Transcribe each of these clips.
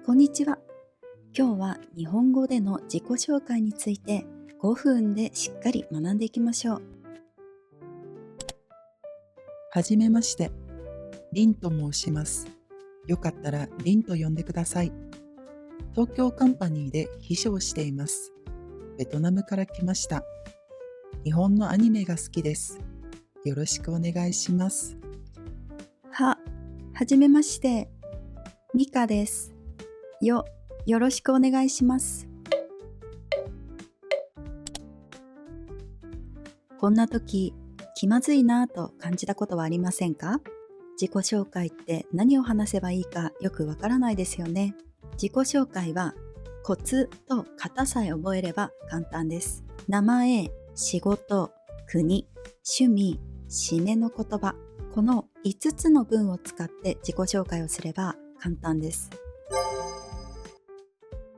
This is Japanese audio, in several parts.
こんにちは。今日は日本語での自己紹介について5分でしっかり学んでいきましょう。はじめまして、リンと申します。よかったらリンと呼んでください。東京カンパニーで秘書をしています。ベトナムから来ました。日本のアニメが好きです。よろしくお願いします。はじめまして。ミカです。よろしくお願いします。こんな時、気まずいなぁと感じたことはありませんか？自己紹介って何を話せばいいかよくわからないですよね。自己紹介はコツと型さえ覚えれば簡単です。名前、仕事、国、趣味、締めの言葉、この5つの文を使って自己紹介をすれば簡単です。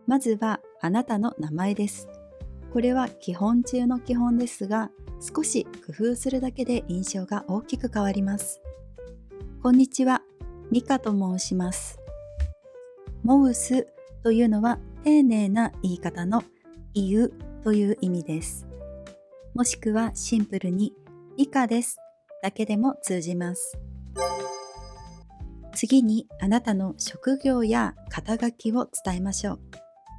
まずはあなたの名前です。これは基本中の基本ですが、少し工夫するだけで印象が大きく変わります。こんにちは、ミカと申します。モウスというのは丁寧な言い方の言うという意味です。もしくはシンプルにミカですだけでも通じます。次にあなたの職業や肩書きを伝えましょう。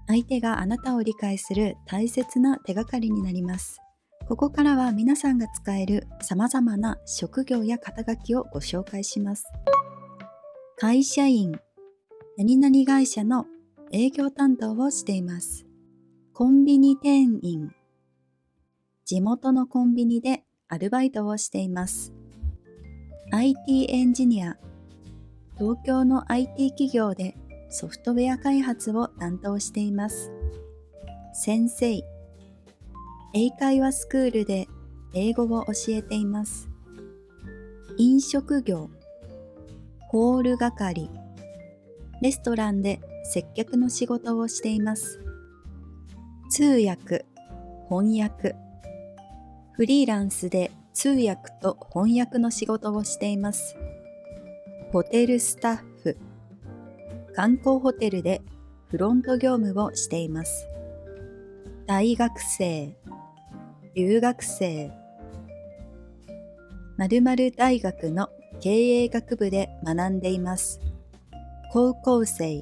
相手があなたを理解する大切な手がかりになります。ここからは皆さんが使える様々な職業や肩書きをご紹介します。会社員、何々会社の営業担当をしています。コンビニ店員、地元のコンビニでアルバイトをしています。IT エンジニア、東京の IT 企業でソフトウェア開発を担当しています。先生、英会話スクールで英語を教えています。飲食業、ホール係、レストランで接客の仕事をしています。通訳、翻訳、フリーランスで通訳と翻訳の仕事をしています。ホテルスタッフ、観光ホテルでフロント業務をしています。大学生、留学生、〇〇大学の経営学部で学んでいます。高校生、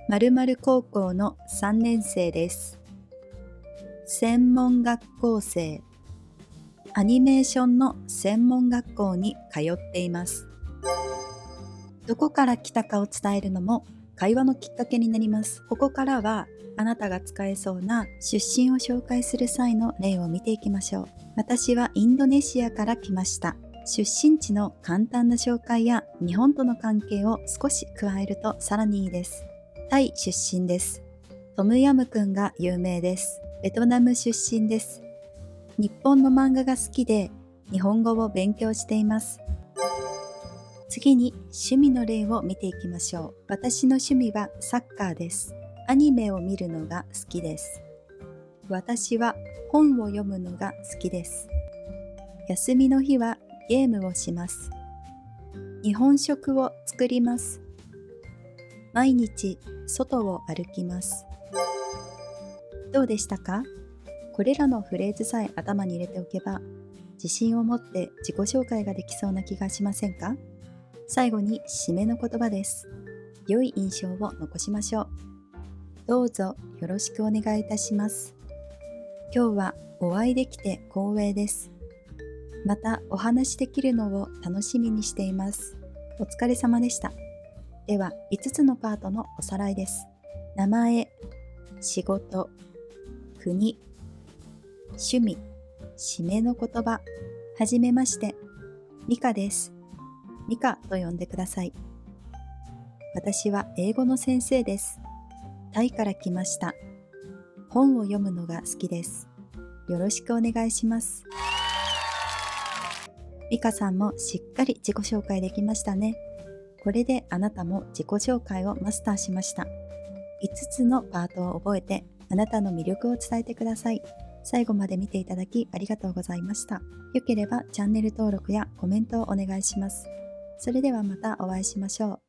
〇〇高校の3年生です。専門学校生、アニメーションの専門学校に通っています。どこから来たかを伝えるのも会話のきっかけになります。ここからはあなたが使えそうな出身を紹介する際の例を見ていきましょう。私はインドネシアから来ました。出身地の簡単な紹介や日本との関係を少し加えるとさらにいいです。タイ出身です。トムヤムクンが有名です。ベトナム出身です。日本の漫画が好きで日本語を勉強しています。次に趣味の例を見ていきましょう。私の趣味はサッカーです。アニメを見るのが好きです。私は本を読むのが好きです。休みの日はゲームをします。日本食を作ります。毎日外を歩きます。どうでしたか？これらのフレーズさえ頭に入れておけば、自信を持って自己紹介ができそうな気がしませんか？最後に締めの言葉です。良い印象を残しましょう。どうぞよろしくお願いいたします。今日はお会いできて光栄です。またお話しできるのを楽しみにしています。お疲れ様でした。では5つのパートのおさらいです。名前、仕事、国、趣味、締めの言葉。はじめまして、ミカです。ミカと呼んでください。私は英語の先生です。タイから来ました。本を読むのが好きです。よろしくお願いします。ミカさんもしっかり自己紹介できましたね。これであなたも自己紹介をマスターしました。5つのパートを覚えてあなたの魅力を伝えてください。最後まで見ていただきありがとうございました。よければチャンネル登録やコメントをお願いします。それではまたお会いしましょう。